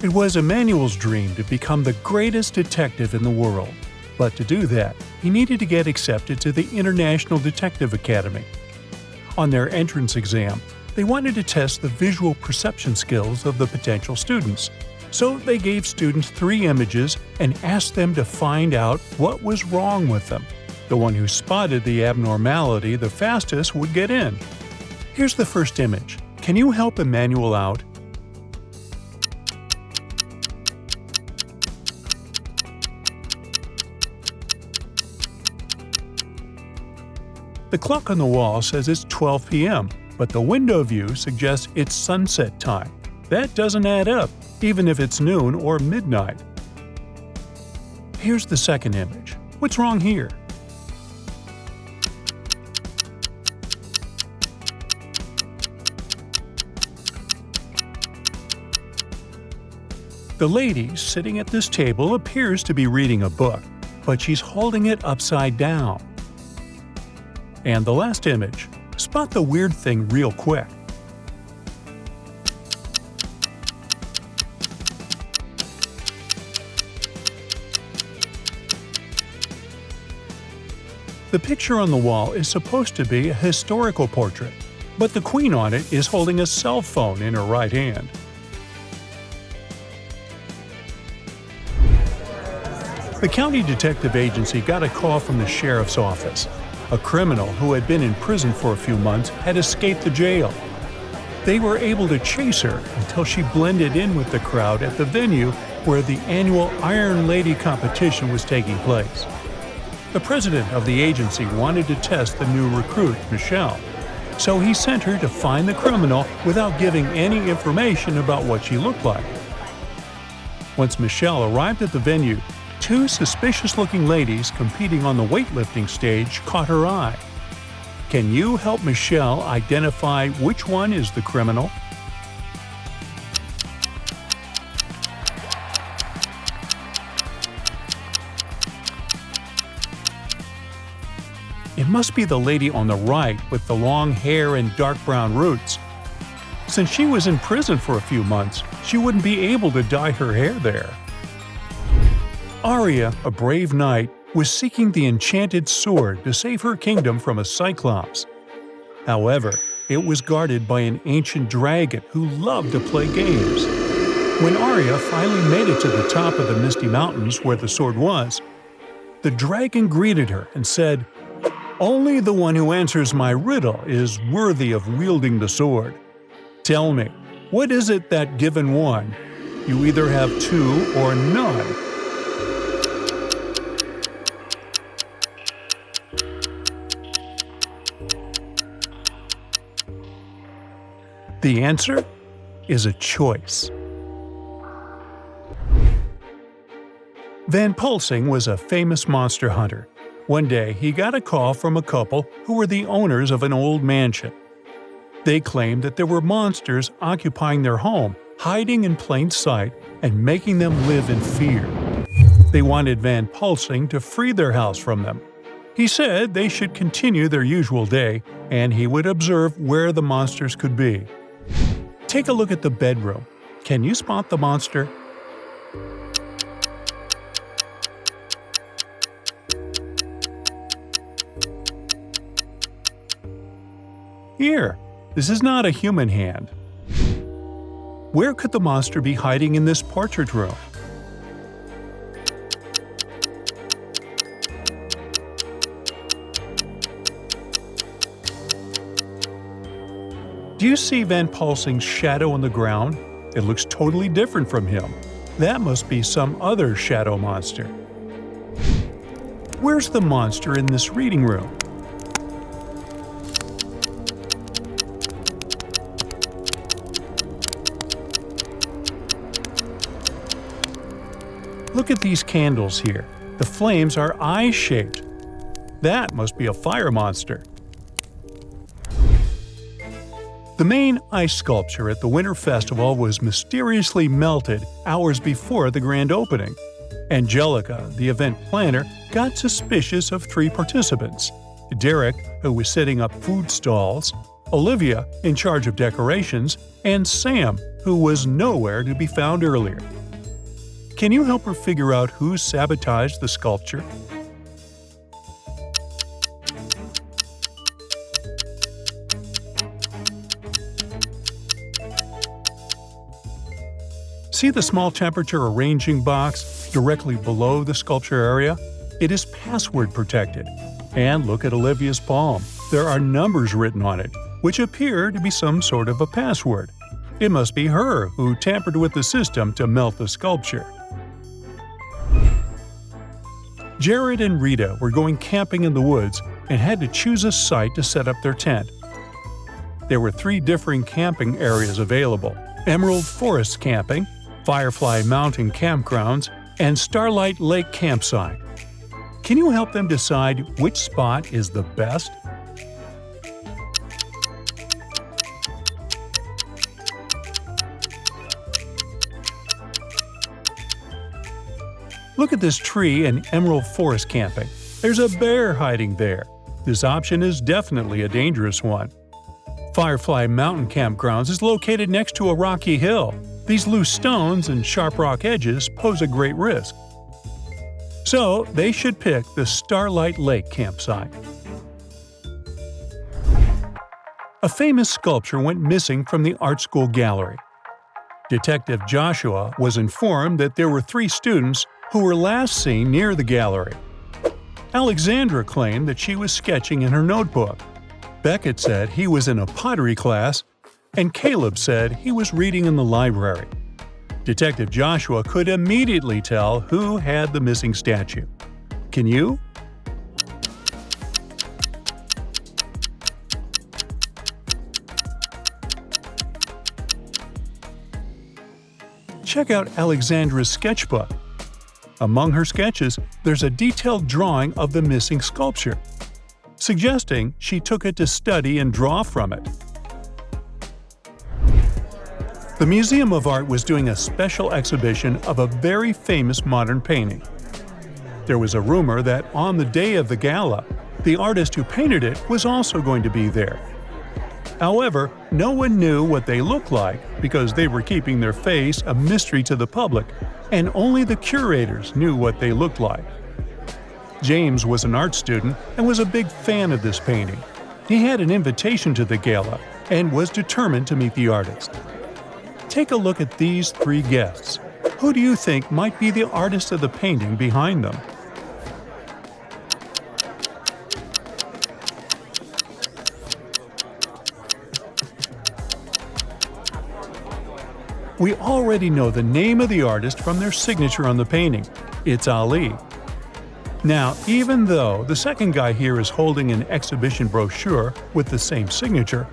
It was Emmanuel's dream to become the greatest detective in the world. But to do that, he needed to get accepted to the International Detective Academy. On their entrance exam, they wanted to test the visual perception skills of the potential students. So they gave students 3 images and asked them to find out what was wrong with them. The one who spotted the abnormality the fastest would get in. Here's the first image. Can you help Emmanuel out? The clock on the wall says it's 12 p.m., but the window view suggests it's sunset time. That doesn't add up, even if it's noon or midnight. Here's the second image. What's wrong here? The lady sitting at this table appears to be reading a book, but she's holding it upside down. And the last image. Spot the weird thing real quick. The picture on the wall is supposed to be a historical portrait, but the queen on it is holding a cell phone in her right hand. The county detective agency got a call from the sheriff's office. A criminal who had been in prison for a few months had escaped the jail. They were able to chase her until she blended in with the crowd at the venue where the annual Iron Lady competition was taking place. The president of the agency wanted to test the new recruit, Michelle, so he sent her to find the criminal without giving any information about what she looked like. Once Michelle arrived at the venue, 2 suspicious-looking ladies competing on the weightlifting stage caught her eye. Can you help Michelle identify which one is the criminal? It must be the lady on the right with the long hair and dark brown roots. Since she was in prison for a few months, she wouldn't be able to dye her hair there. Arya, a brave knight, was seeking the enchanted sword to save her kingdom from a cyclops. However, it was guarded by an ancient dragon who loved to play games. When Arya finally made it to the top of the Misty Mountains where the sword was, the dragon greeted her and said, "Only the one who answers my riddle is worthy of wielding the sword. Tell me, what is it that given one? You either have 2 or none." The answer is a choice. Van Pulsing was a famous monster hunter. One day, he got a call from a couple who were the owners of an old mansion. They claimed that there were monsters occupying their home, hiding in plain sight and making them live in fear. They wanted Van Pulsing to free their house from them. He said they should continue their usual day, and he would observe where the monsters could be. Take a look at the bedroom. Can you spot the monster? Here, this is not a human hand. Where could the monster be hiding in this portrait room? Do you see Van Pulsing's shadow on the ground? It looks totally different from him. That must be some other shadow monster. Where's the monster in this reading room? Look at these candles here. The flames are eye-shaped. That must be a fire monster. The main ice sculpture at the Winter Festival was mysteriously melted hours before the grand opening. Angelica, the event planner, got suspicious of 3 participants: Derek, who was setting up food stalls, Olivia, in charge of decorations, and Sam, who was nowhere to be found earlier. Can you help her figure out who sabotaged the sculpture? See the small temperature arranging box directly below the sculpture area? It is password protected. And look at Olivia's palm. There are numbers written on it, which appear to be some sort of a password. It must be her who tampered with the system to melt the sculpture. Jared and Rita were going camping in the woods and had to choose a site to set up their tent. There were 3 differing camping areas available: Emerald Forest Camping, Firefly Mountain Campgrounds, and Starlight Lake Campsite. Can you help them decide which spot is the best? Look at this tree in Emerald Forest Camping. There's a bear hiding there. This option is definitely a dangerous one. Firefly Mountain Campgrounds is located next to a rocky hill. These loose stones and sharp rock edges pose a great risk. So they should pick the Starlight Lake campsite. A famous sculpture went missing from the art school gallery. Detective Joshua was informed that there were 3 students who were last seen near the gallery. Alexandra claimed that she was sketching in her notebook. Beckett said he was in a pottery class, and Caleb said he was reading in the library. Detective Joshua could immediately tell who had the missing statue. Can you? Check out Alexandra's sketchbook. Among her sketches, there's a detailed drawing of the missing sculpture, suggesting she took it to study and draw from it. The Museum of Art was doing a special exhibition of a very famous modern painting. There was a rumor that on the day of the gala, the artist who painted it was also going to be there. However, no one knew what they looked like because they were keeping their face a mystery to the public, and only the curators knew what they looked like. James was an art student and was a big fan of this painting. He had an invitation to the gala and was determined to meet the artist. Take a look at these 3 guests. Who do you think might be the artist of the painting behind them? We already know the name of the artist from their signature on the painting. It's Ali. Now, even though the second guy here is holding an exhibition brochure with the same signature,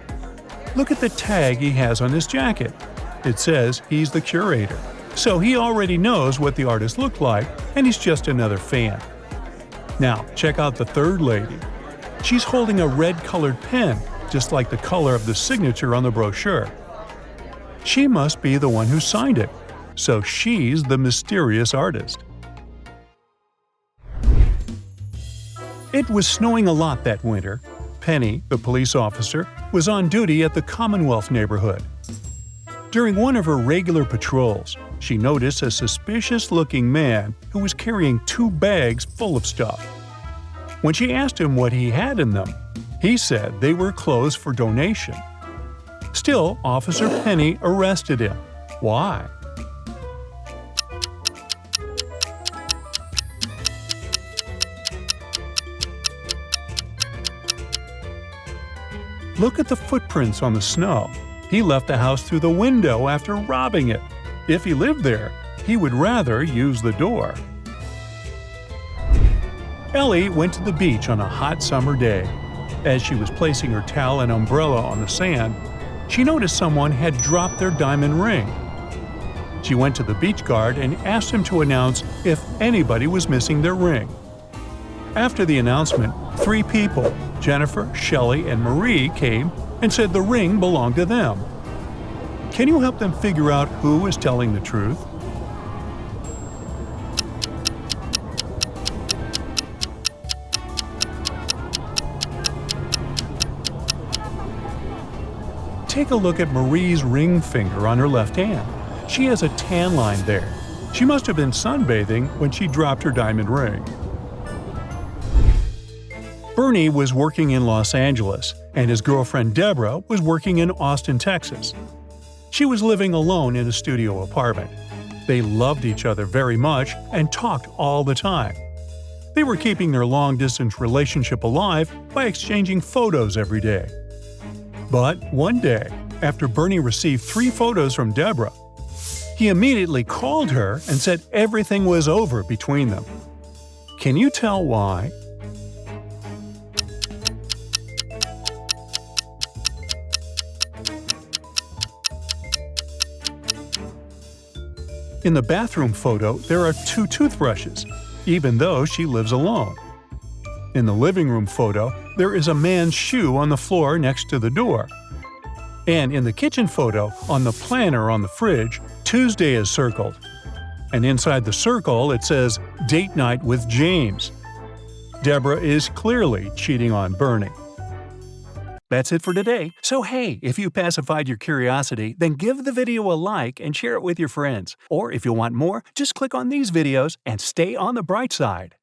look at the tag he has on his jacket. It says he's the curator, so he already knows what the artist looked like, and he's just another fan. Now, check out the third lady. She's holding a red-colored pen, just like the color of the signature on the brochure. She must be the one who signed it, so she's the mysterious artist. It was snowing a lot that winter. Penny, the police officer, was on duty at the Commonwealth neighborhood. During one of her regular patrols, she noticed a suspicious-looking man who was carrying 2 bags full of stuff. When she asked him what he had in them, he said they were clothes for donation. Still, Officer Penny arrested him. Why? Look at the footprints on the snow. He left the house through the window after robbing it. If he lived there, he would rather use the door. Ellie went to the beach on a hot summer day. As she was placing her towel and umbrella on the sand, she noticed someone had dropped their diamond ring. She went to the beach guard and asked him to announce if anybody was missing their ring. After the announcement, 3 people, Jennifer, Shelley, and Marie, came and said the ring belonged to them. Can you help them figure out who is telling the truth? take a look at Marie's ring finger on her left hand. She has a tan line there. She must have been sunbathing when she dropped her diamond ring. Bernie was working in Los Angeles, and his girlfriend Deborah was working in Austin, Texas. She was living alone in a studio apartment. They loved each other very much and talked all the time. They were keeping their long-distance relationship alive by exchanging photos every day. But one day, after Bernie received 3 photos from Deborah, he immediately called her and said everything was over between them. Can you tell why? In the bathroom photo, there are 2 toothbrushes, even though she lives alone. In the living room photo, there is a man's shoe on the floor next to the door. And in the kitchen photo, on the planner on the fridge, Tuesday is circled. And inside the circle, it says, "Date night with James." Deborah is clearly cheating on Bernie. That's it for today. So hey, if you pacified your curiosity, then give the video a like and share it with your friends. Or if you want more, just click on these videos and stay on the bright side.